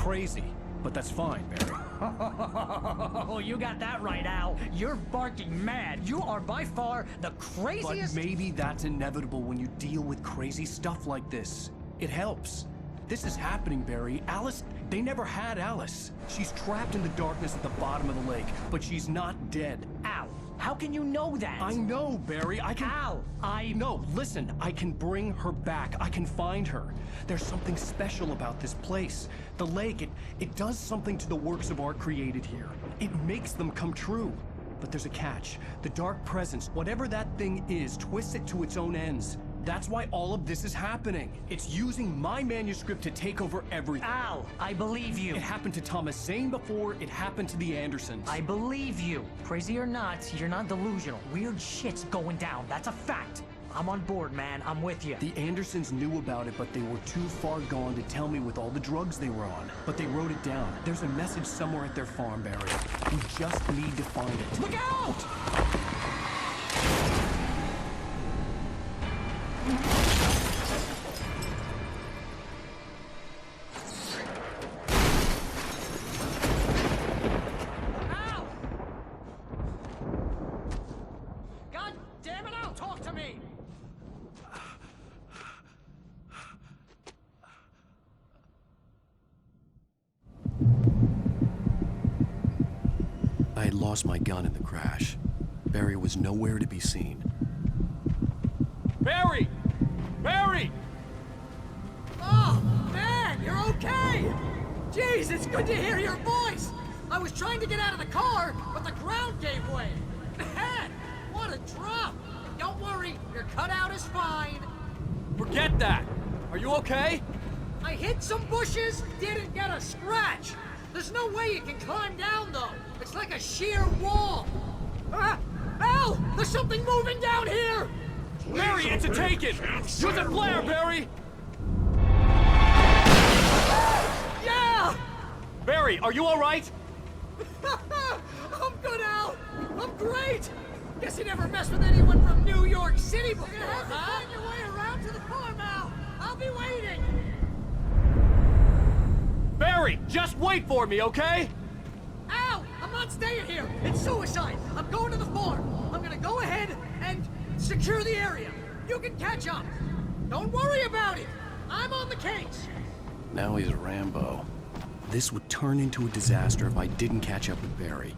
crazy, but that's fine, Barry. Oh, you got that right, Al. You're barking mad. You are by far the craziest... But maybe that's inevitable when you deal with crazy stuff like this. It helps. This is happening, Barry. Alice, they never had Alice. She's trapped in the darkness at the bottom of the lake, but she's not dead. Al, how can you know that? I know, Barry. I can... Al, No, listen. I can bring her back. I can find her. There's something special about this place. The lake, it does something to the works of art created here. It makes them come true. But there's a catch. The dark presence, whatever that thing is, twists it to its own ends. That's why all of this is happening. It's using my manuscript to take over everything. Al, I believe you. It happened to Thomas Zane before, it happened to the Andersons. I believe you. Crazy or not, you're not delusional. Weird shit's going down. That's a fact. I'm on board, man. I'm with you. The Andersons knew about it, but they were too far gone to tell me with all the drugs they were on. But they wrote it down. There's a message somewhere at their farm, Barry. We just need to find it. Look out! Al! God damn it, Al, talk to me! I had lost my gun in the crash. Barry was nowhere to be seen. Barry! Barry! Oh, man, you're okay! Jeez, it's good to hear your voice! I was trying to get out of the car, but the ground gave way. Man, what a drop! Don't worry, your cutout is fine. Forget that! Are you okay? I hit some bushes, didn't get a scratch. There's no way you can climb down, though. It's like a sheer wall. Ah! Al! There's something moving down here! Barry, it's a taken! Use a flare, Barry! Yeah! Barry, are you alright? I'm good, Al! I'm great! Guess you never messed with anyone from New York City before, huh? Find your way around to the farm, Al! I'll be waiting! Barry, just wait for me, okay? Al! I'm not staying here! It's suicide! I'm going to the farm! I'm gonna go ahead and secure the area. You can catch up. Don't worry about it. I'm on the case. Now he's Rambo. This would turn into a disaster if I didn't catch up with Barry.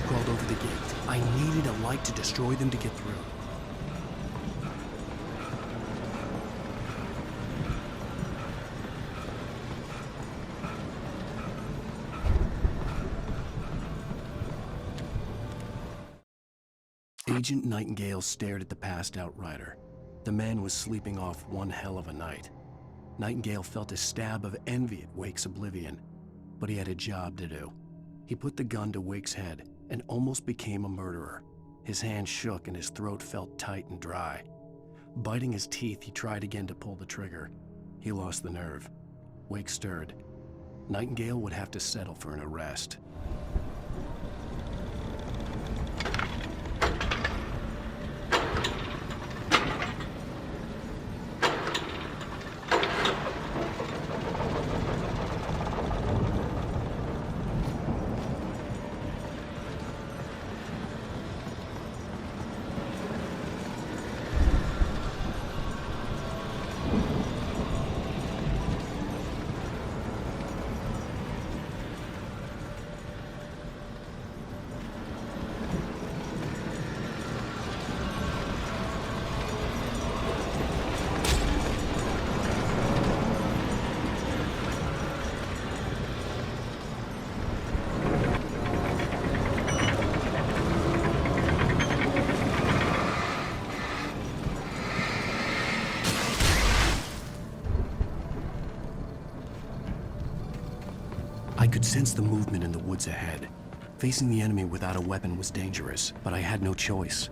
Crawled over the gate. I needed a light to destroy them to get through. Agent Nightingale stared at the passed-out rider. The man was sleeping off one hell of a night. Nightingale felt a stab of envy at Wake's oblivion, but he had a job to do. He put the gun to Wake's head and almost became a murderer. His hand shook and his throat felt tight and dry. Biting his teeth, he tried again to pull the trigger. He lost the nerve. Wake stirred. Nightingale would have to settle for an arrest. I could sense the movement in the woods ahead. Facing the enemy without a weapon was dangerous, but I had no choice.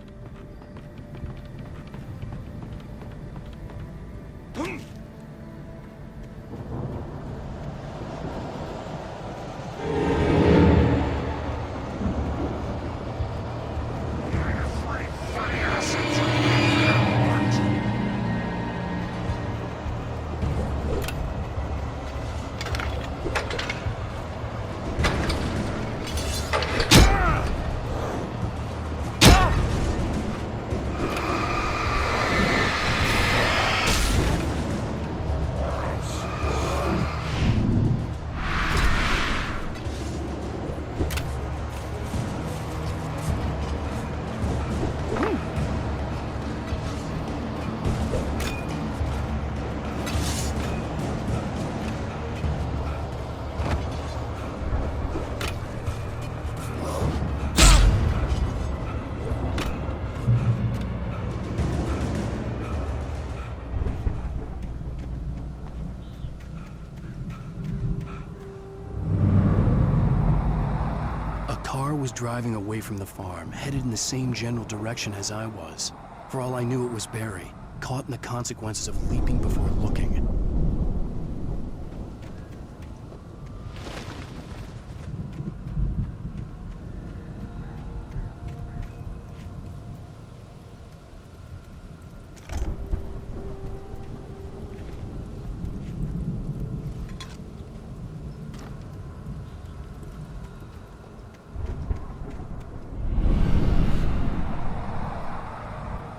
Was driving away from the farm, headed in the same general direction as I was. For all I knew, it was Barry, caught in the consequences of leaping before looking.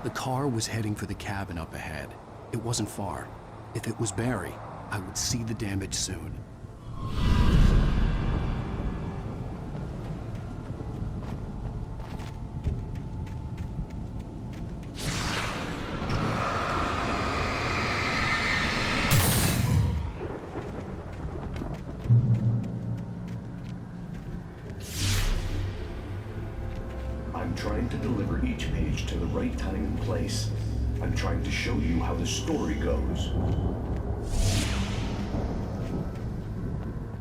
The car was heading for the cabin up ahead. It wasn't far. If it was Barry, I would see the damage soon. I'm trying to deliver each page to the right time and place. I'm trying to show you how the story goes.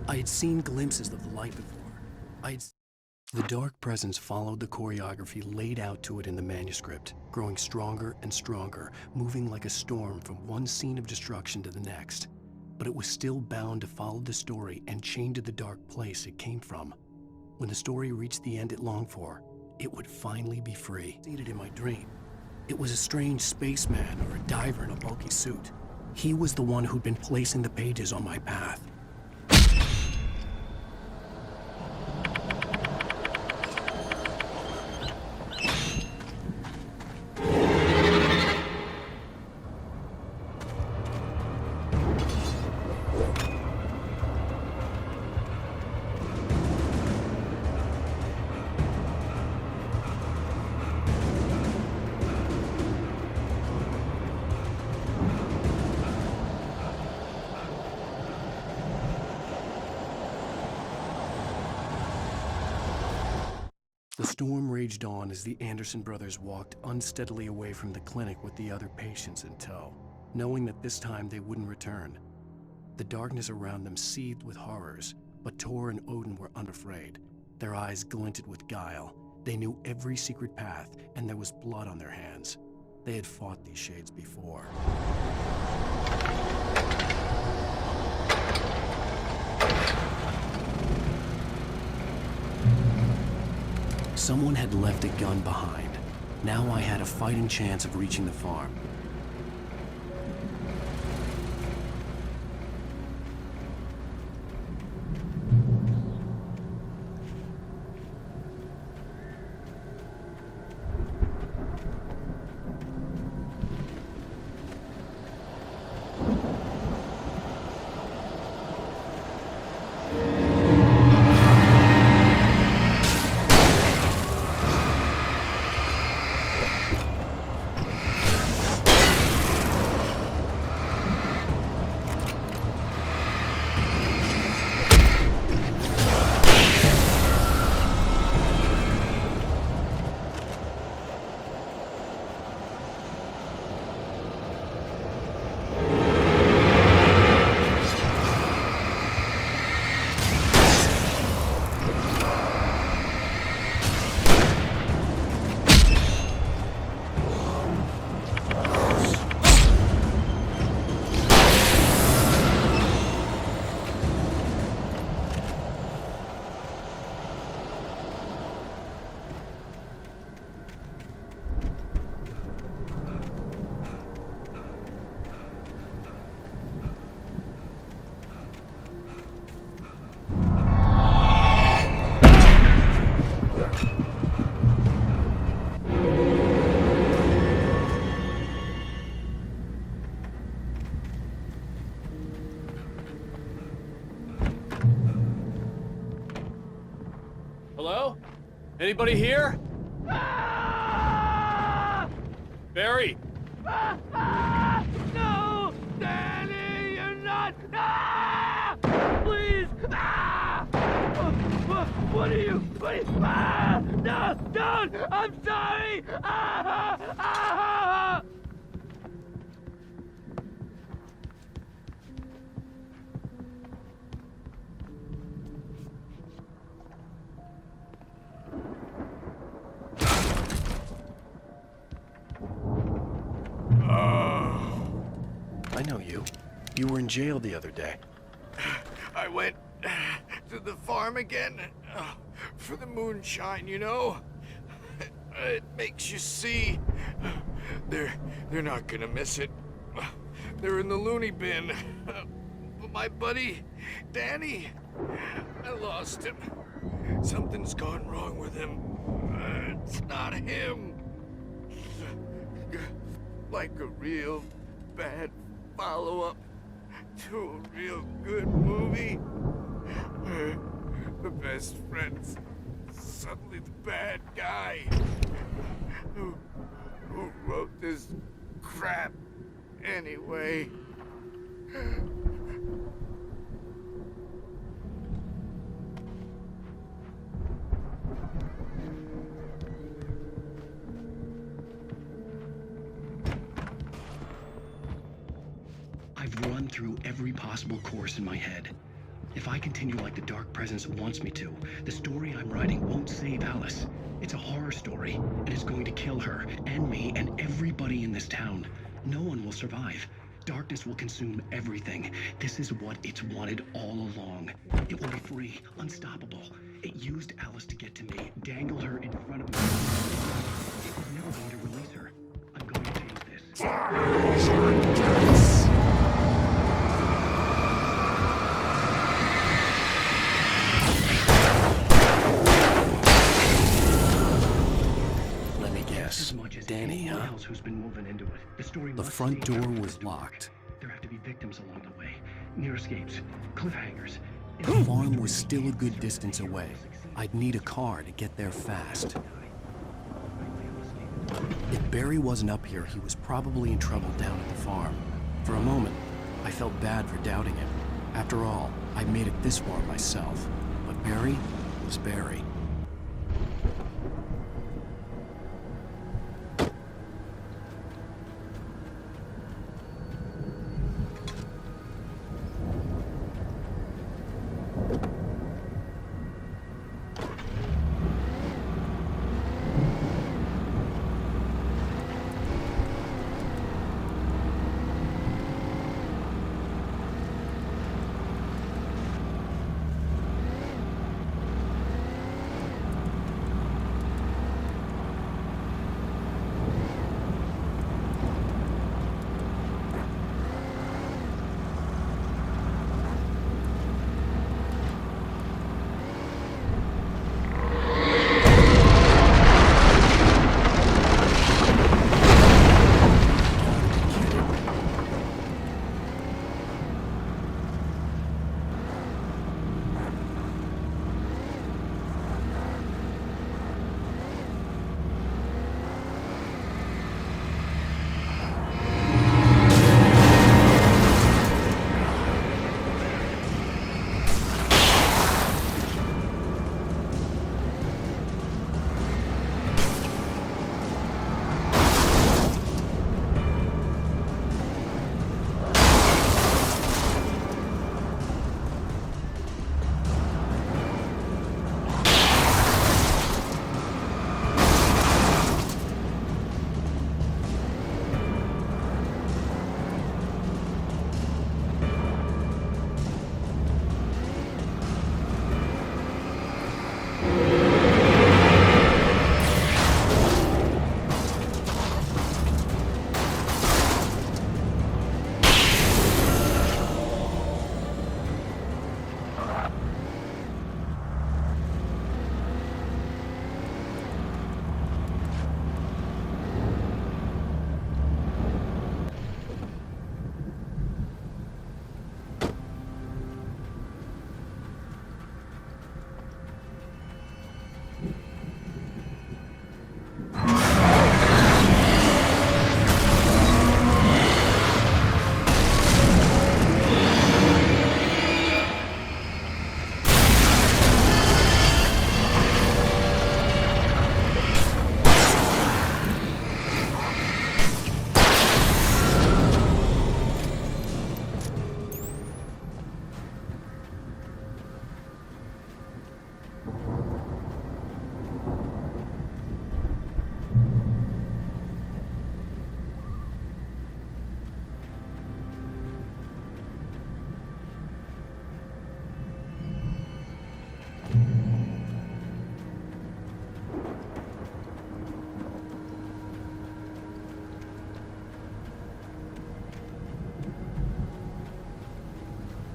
I had seen glimpses of the light before. The dark presence followed the choreography laid out to it in the manuscript, growing stronger and stronger, moving like a storm from one scene of destruction to the next. But it was still bound to follow the story and chained to the dark place it came from. When the story reached the end it longed for, it would finally be free. Seated in my dream. It was a strange spaceman or a diver in a bulky suit. He was the one who'd been placing the pages on my path. The storm raged on as the Anderson brothers walked unsteadily away from the clinic with the other patients in tow, knowing that this time they wouldn't return. The darkness around them seethed with horrors, but Tor and Odin were unafraid. Their eyes glinted with guile. They knew every secret path, and there was blood on their hands. They had fought these shades before. Someone had left a gun behind. Now I had a fighting chance of reaching the farm. Hello? Anybody here? Barry! No! Danny, you're not! Please! What are you? No! Don't! I'm sorry! I know you. You were in jail the other day. I went to the farm again for the moonshine, you know? It makes you see. They're not gonna miss it. They're in the loony bin. But my buddy, Danny, I lost him. Something's gone wrong with him. It's not him. Like a real bad follow-up to a real good movie. The best friend's suddenly the bad guy. Who wrote this crap anyway? I've run through every possible course in my head. If I continue like the Dark Presence wants me to, the story I'm writing won't save Alice. It's a horror story, and it's going to kill her, and me, and everybody in this town. No one will survive. Darkness will consume everything. This is what it's wanted all along. It will be free, unstoppable. It used Alice to get to me, dangled her in front of me. It was never going to release her. I'm going to change this. As much as Danny, huh? Else who's been woven into it. The story. The front door was locked. There have to be victims along the way, near escapes, cliffhangers. The farm was still a good distance away. I'd need a car to get there fast. If Barry wasn't up here, he was probably in trouble down at the farm. For a moment, I felt bad for doubting him. After all, I made it this far myself. But Barry was Barry.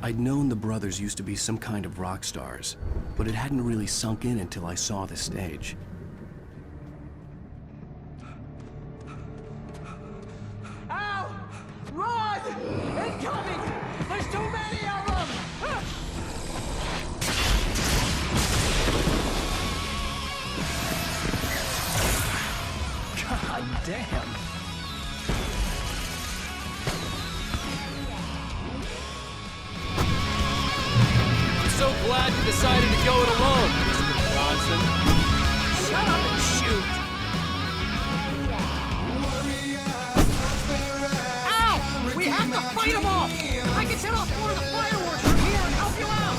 I'd known the brothers used to be some kind of rock stars, but it hadn't really sunk in until I saw the stage. Ow! Run! Incoming! There's too many of them! God damn. I'm so glad you decided to go it alone, Mr. Bronson. Shut up and shoot! Ow! We have to fight them off! I can set off more of the fireworks from here and help you out!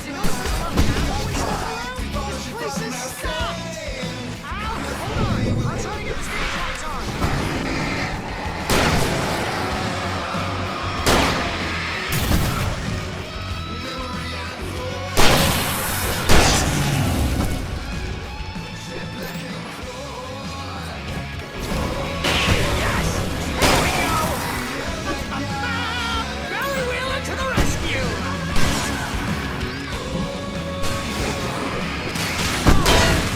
You notice this lot of ammo and stuff around? This place is stocked! Ow! Hold on! I'm trying to get the stage lights on! Barry Wheeler to the rescue!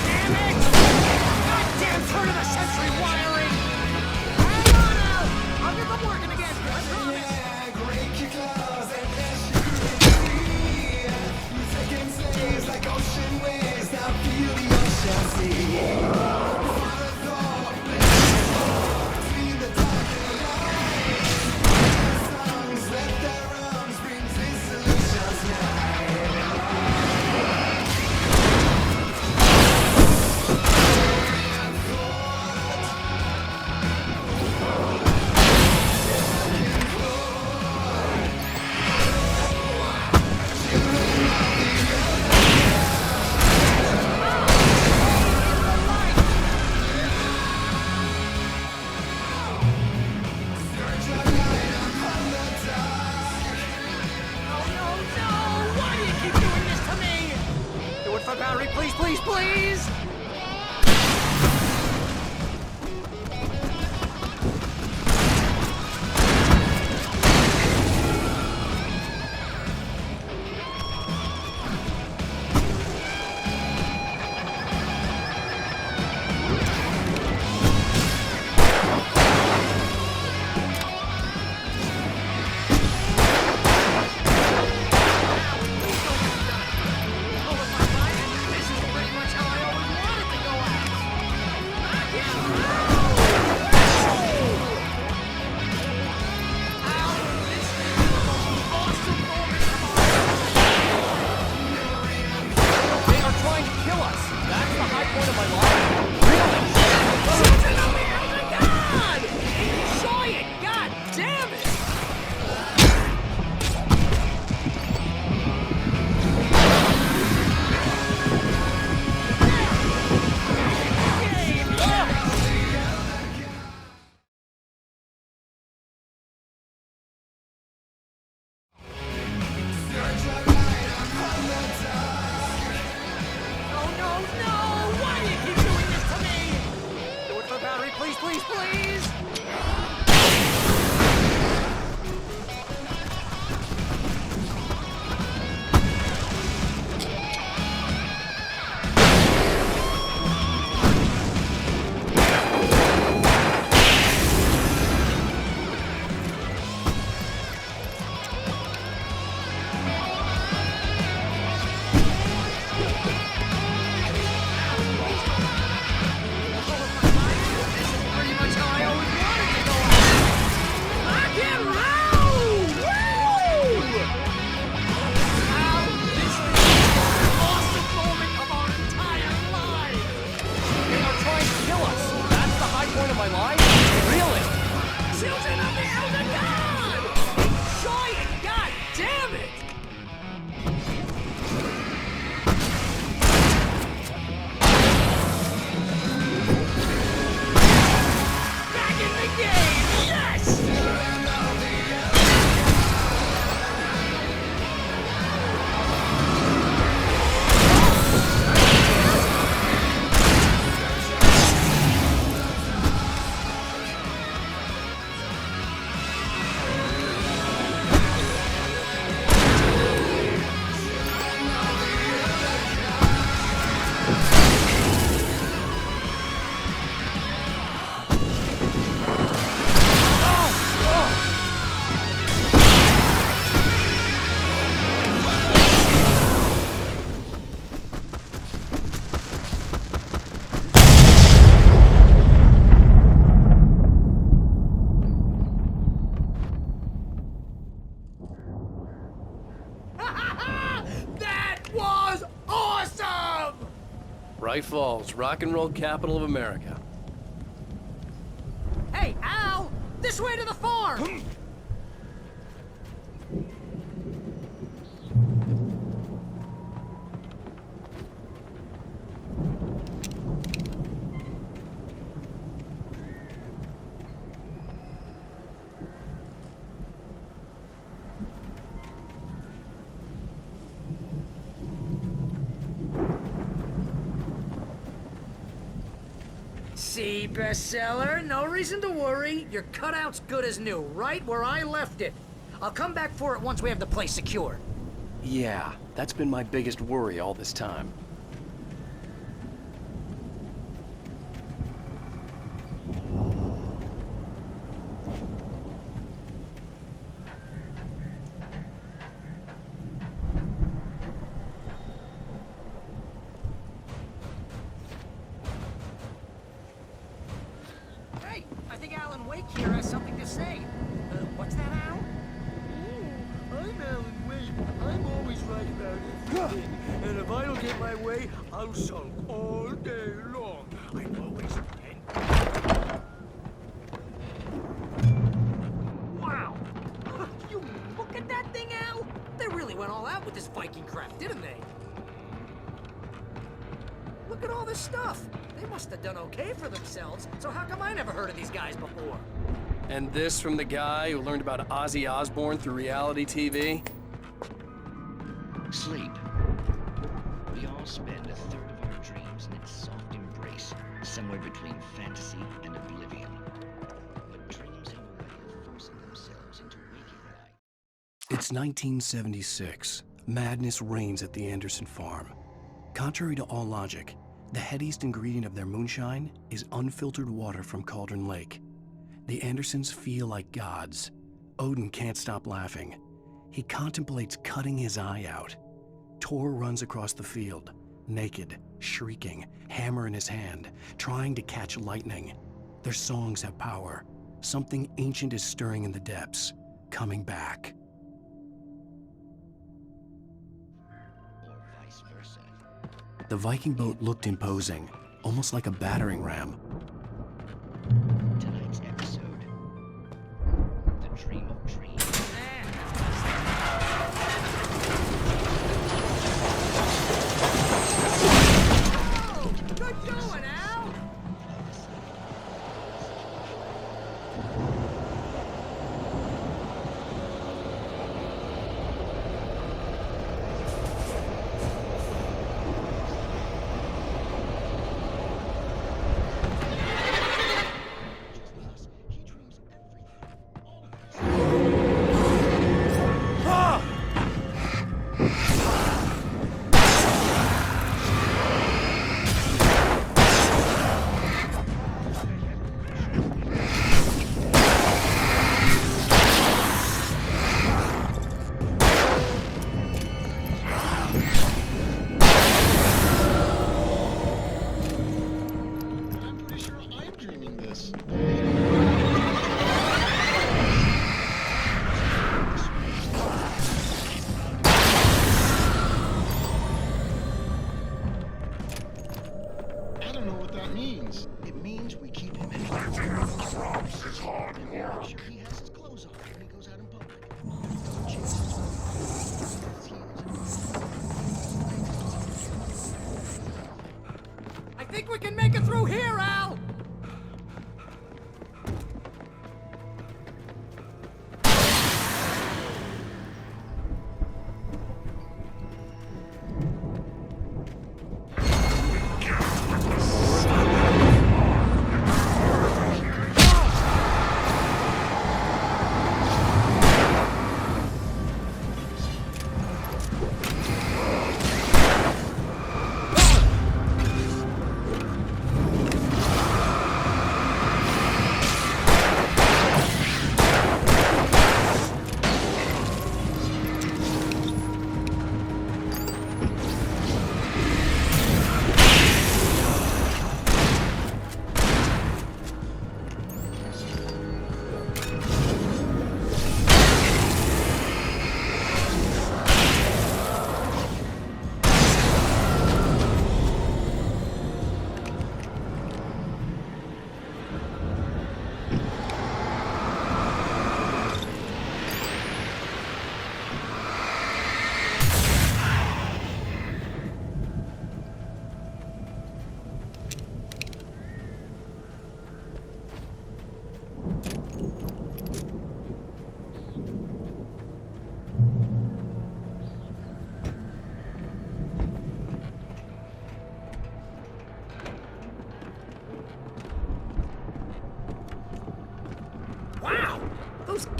Damn it! Goddamn turn of the century wiring! Hang on out! I'll get them working again, I promise! No! Why do you keep doing this to me? Do it for Barry, please, please, please! This is pretty much how I always wanted to go out. Ow! This is the most awesome moment of my life. They are trying to kill us. That's the high point of my life. Something on me! Oh my God! Enjoy it! God damn it! No! Why do you keep doing this to me? Do it for Barry, please, please, please! This is pretty much how I always wanted to go Bright Falls, rock and roll capital of America. Hey, Al! This way to the farm! See, bestseller? No reason to worry. Your cutout's good as new, right where I left it. I'll come back for it once we have the place secured. Yeah, that's been my biggest worry all this time. Hey, I think Alan Wake here has something to say. What's that, Al? I'm Alan Wake. I'm always right about everything. And if I don't get my way, I'll sulk all day long. I'm always Wow! You look at that thing, Al! They really went all out with this Viking crap, didn't they? Look at all this stuff. They must have done okay for themselves, so how come I never heard of these guys before? And this from the guy who learned about Ozzy Osbourne through reality TV? Sleep. We all spend a third of our dreams in its soft embrace, somewhere between fantasy and oblivion. But dreams have a way of forcing themselves into waking life. It's 1976. Madness reigns at the Anderson farm. Contrary to all logic, the headiest ingredient of their moonshine is unfiltered water from Cauldron Lake. The Andersons feel like gods. Odin can't stop laughing. He contemplates cutting his eye out. Tor runs across the field, naked, shrieking, hammer in his hand, trying to catch lightning. Their songs have power. Something ancient is stirring in the depths, coming back. Or vice versa. The Viking boat looked imposing, almost like a battering ram. Tonight's episode. The Dream of Dreams. Oh, good going, Al! He dreams everything. I'm pretty sure I'm dreaming this. I don't know what that means. It means we keep him in. He has his clothes on when he goes out in public. I think we can make it through here, Al!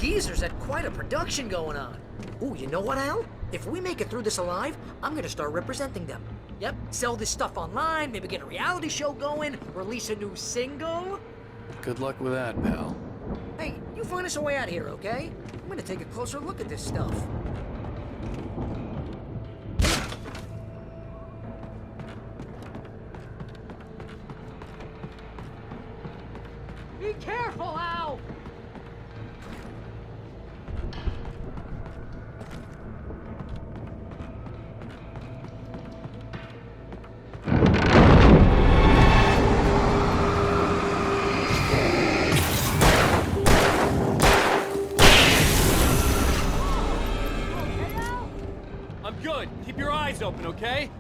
geezers had quite a production going on. Ooh, you know what, Al? If we make it through this alive, I'm gonna start representing them. Yep, sell this stuff online, maybe get a reality show going, release a new single. Good luck with that, pal. Hey, you find us a way out of here, okay? I'm gonna take a closer look at this stuff. Be careful, Al! I'm good. Keep your eyes open, okay?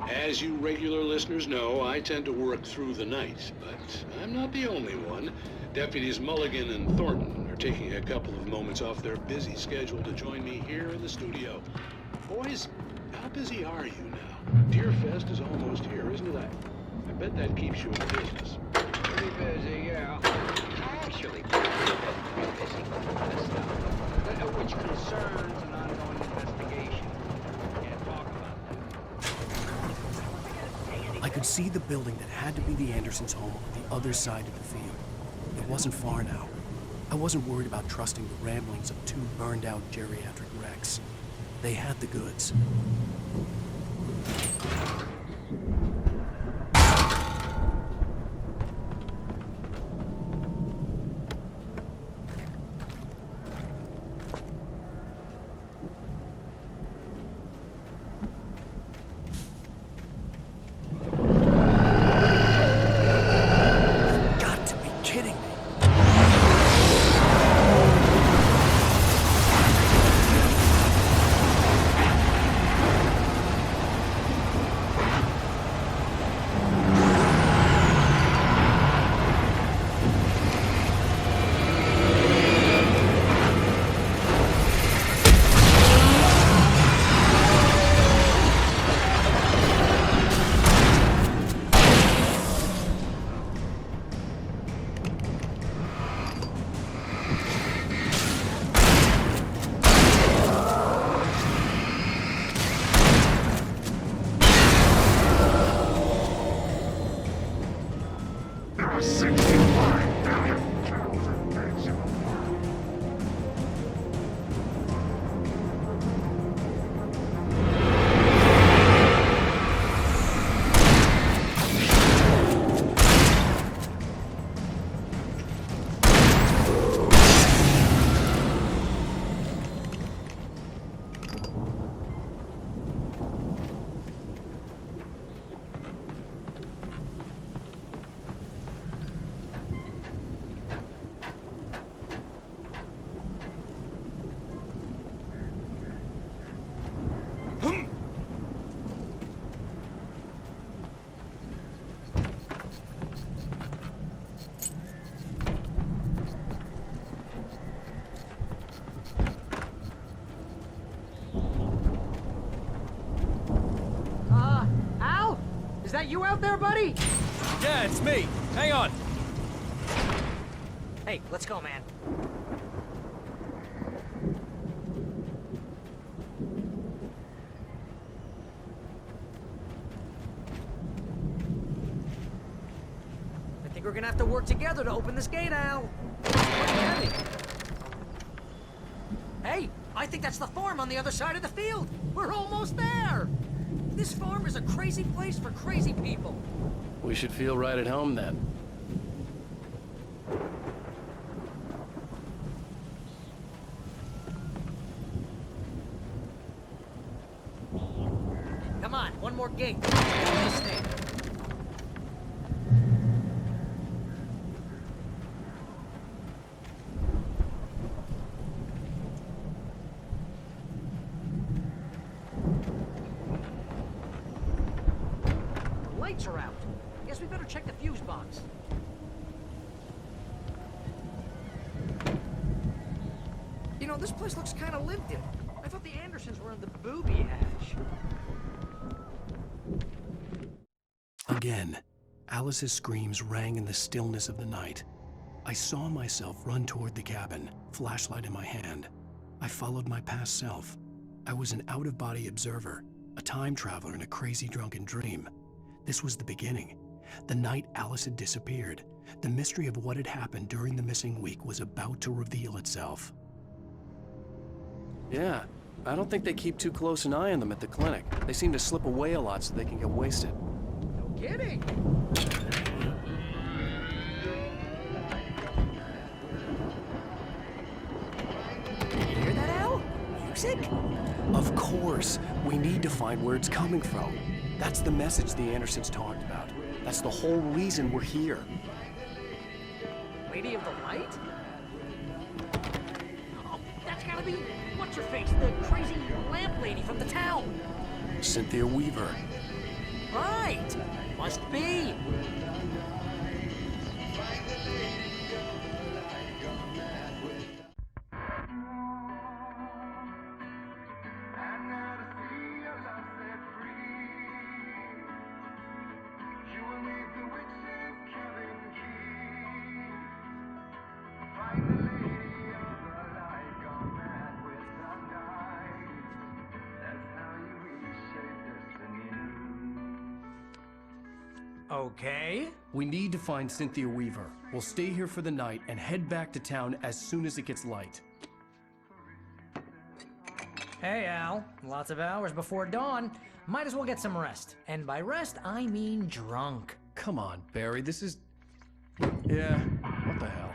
As you regular listeners know, I tend to work through the night, but I'm not the only one. Deputies Mulligan and Thornton are taking a couple of moments off their busy schedule to join me here in the studio. Boys, how busy are you now? Deerfest is almost here, isn't it? I bet that keeps you in business. Pretty busy, yeah. Actually, pretty busy. Which concerns an ongoing investigation. Can't talk about that. I could see the building that had to be the Andersons' home on the other side of the field. It wasn't far now. I wasn't worried about trusting the ramblings of two burned-out geriatric wrecks. They had the goods. Got to be kidding me. Al? Is that you out there, buddy? Yeah, it's me. Hang on. Hey, let's go, man. I think we're gonna have to work together to open this gate, Al. Hey, I think that's the farm on the other side of the field. We're almost there. This farm is a crazy place for crazy people. We should feel right at home then. Come on, one more gate. This thing. lights are out. Guess we better check the fuse box. You know, this place looks kind of lived in. I thought the Andersons were in the booby hatch. Again, Alice's screams rang in the stillness of the night. I saw myself run toward the cabin, flashlight in my hand. I followed my past self. I was an out-of-body observer, a time traveler in a crazy drunken dream. This was the beginning. The night Alice had disappeared. The mystery of what had happened during the missing week was about to reveal itself. Yeah, I don't think they keep too close an eye on them at the clinic. They seem to slip away a lot so they can get wasted. No kidding. You hear that, Al? Music? Of course, we need to find where it's coming from. That's the message the Andersons talked about. That's the whole reason we're here. Lady of the Light? Oh, that's gotta be what's-her-face, the crazy lamp lady from the town. Cynthia Weaver. Right! Must be. Okay. We need to find Cynthia Weaver. We'll stay here for the night and head back to town as soon as it gets light. Hey, Al. Lots of hours before dawn. Might as well get some rest. And by rest, I mean drunk. Come on, Barry, this is... Yeah, what the hell?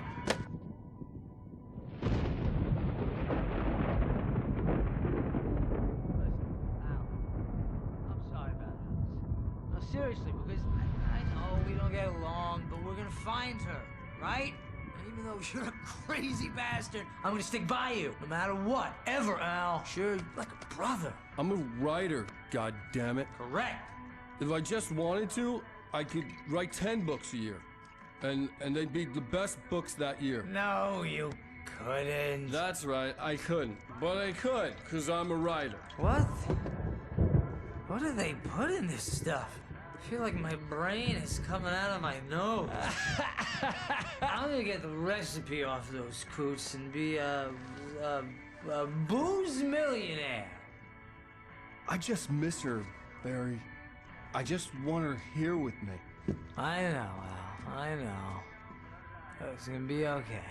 I'm sorry about this. No, seriously, because I know we don't get along, but we're gonna find her, right? And even though you're a crazy bastard, I'm gonna stick by you, no matter what, ever, Al. Sure, you're like a brother. I'm a writer, goddammit. Correct. If I just wanted to, I could write 10 books a year. And they'd be the best books that year. No, you couldn't. That's right, I couldn't. But I could, because I'm a writer. What? What do they put in this stuff? I feel like my brain is coming out of my nose. I'm gonna get the recipe off those coots and be a booze millionaire. I just miss her, Barry. I just want her here with me. I know, Al. I know. It's gonna be okay.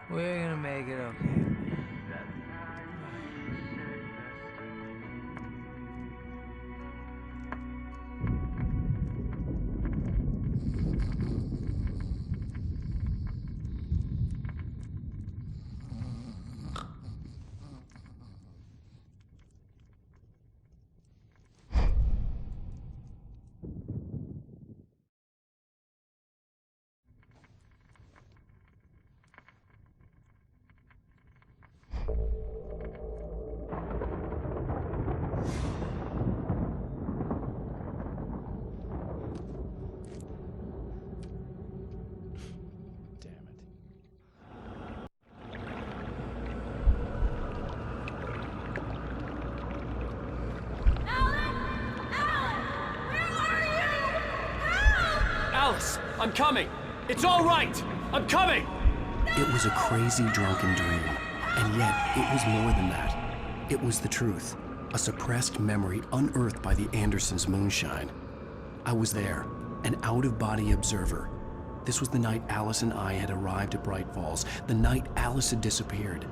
We're gonna make it okay. Alice, I'm coming. It's all right. I'm coming. It was a crazy drunken dream, and yet it was more than that. It was the truth, a suppressed memory unearthed by the Andersons' moonshine. I was there, an out-of-body observer. This was the night Alice and I had arrived at Bright Falls, the night Alice had disappeared.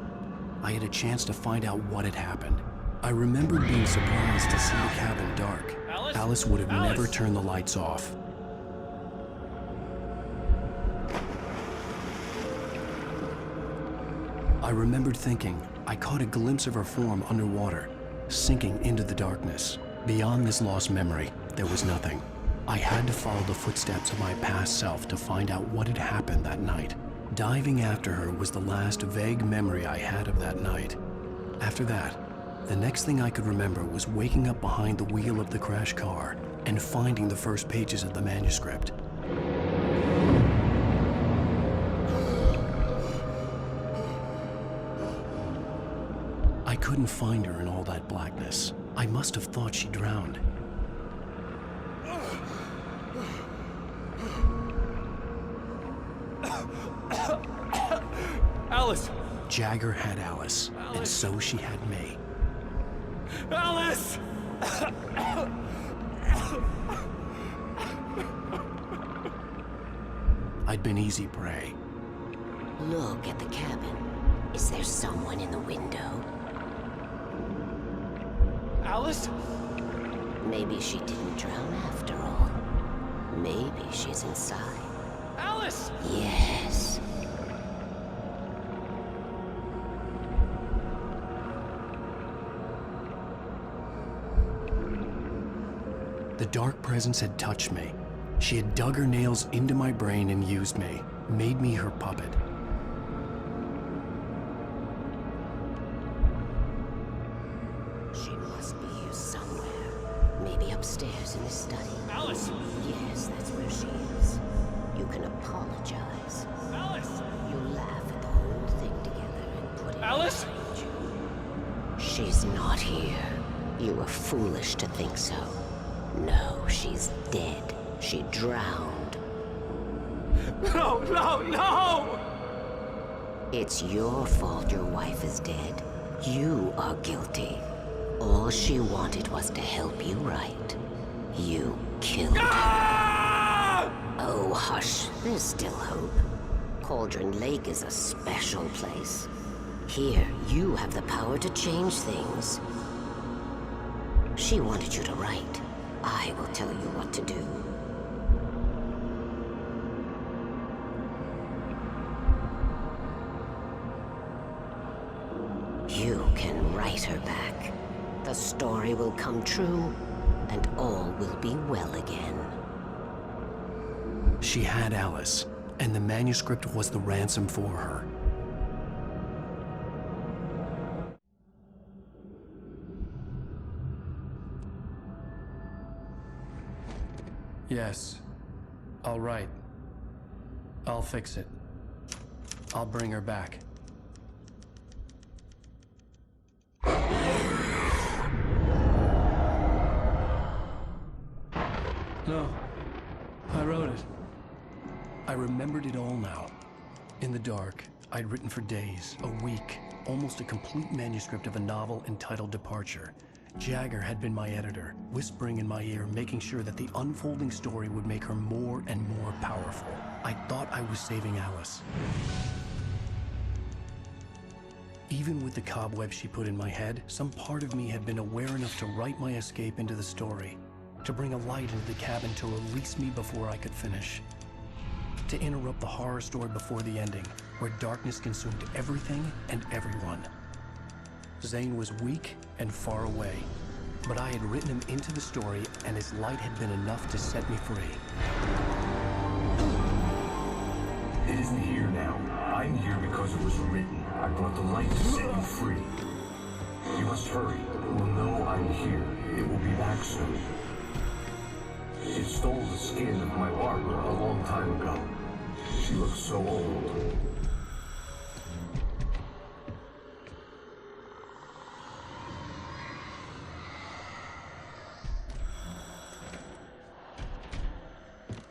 I had a chance to find out what had happened. I remembered being surprised to see the cabin dark. Alice would have never turned the lights off. I remembered thinking I caught a glimpse of her form underwater, sinking into the darkness. Beyond this lost memory, there was nothing. I had to follow the footsteps of my past self to find out what had happened that night. Diving after her was the last vague memory I had of that night. After that, the next thing I could remember was waking up behind the wheel of the crashed car, and finding the first pages of the manuscript. I couldn't find her in all that blackness. I must have thought she drowned. Alice! Jagger had Alice, and so she had me. Alice! I'd been easy prey. Look at the cabin. Is there someone in the window? Alice? Maybe she didn't drown after all. Maybe she's inside. Alice! Yes. The dark presence had touched me. She had dug her nails into my brain and used me, made me her puppet. She must be here somewhere. Maybe upstairs in the study. Alice! Yes, that's where she is. You can apologize. Alice! You laugh at the whole thing together and put it Alice? behind you. She's not here. You were foolish to think so. No, she's dead. She drowned. No, no, no! It's your fault your wife is dead. You are guilty. All she wanted was to help you right. You killed her. Oh, hush. There's still hope. Cauldron Lake is a special place. Here, you have the power to change things. She wanted you to write. I will tell you what to do. You can write her back. The story will come true, and all will be well again. She had Alice, and the manuscript was the ransom for her. Yes. All right. I'll fix it. I'll bring her back. No. I wrote it. I remembered it all now. In the dark, I'd written for days, a week, almost a complete manuscript of a novel entitled Departure. Jagger had been my editor, whispering in my ear, making sure that the unfolding story would make her more and more powerful. I thought I was saving Alice. Even with the cobweb she put in my head, some part of me had been aware enough to write my escape into the story, to bring a light into the cabin to release me before I could finish, to interrupt the horror story before the ending, where darkness consumed everything and everyone. Zane was weak and far away, but I had written him into the story, and his light had been enough to set me free. It isn't here now. I'm here because it was written. I brought the light to set you free. You must hurry. It will know I'm here. It will be back soon. It stole the skin of my Barbara a long time ago. She looks so old.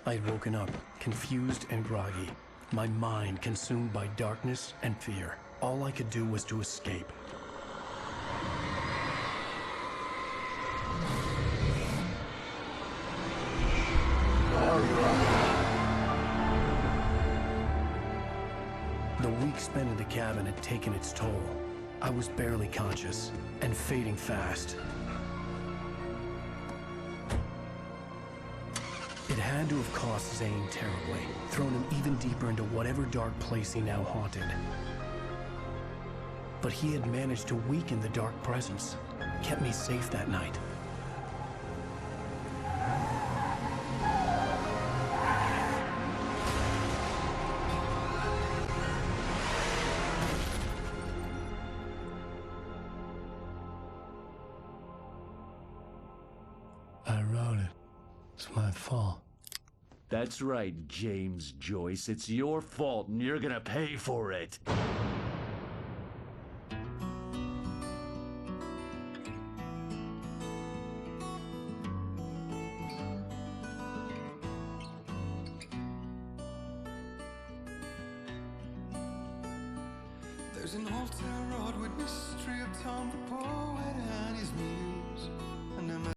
I'd woken up, confused and groggy, my mind consumed by darkness and fear. All I could do was to escape. The week spent in the cabin had taken its toll. I was barely conscious, and fading fast. It had to have cost Zane terribly, thrown him even deeper into whatever dark place he now haunted. But he had managed to weaken the dark presence, kept me safe that night. I wrote it. It's my fault. That's right, James Joyce. It's your fault, and you're gonna pay for it. There's an old town road with mystery of Tom the poet and his muse. And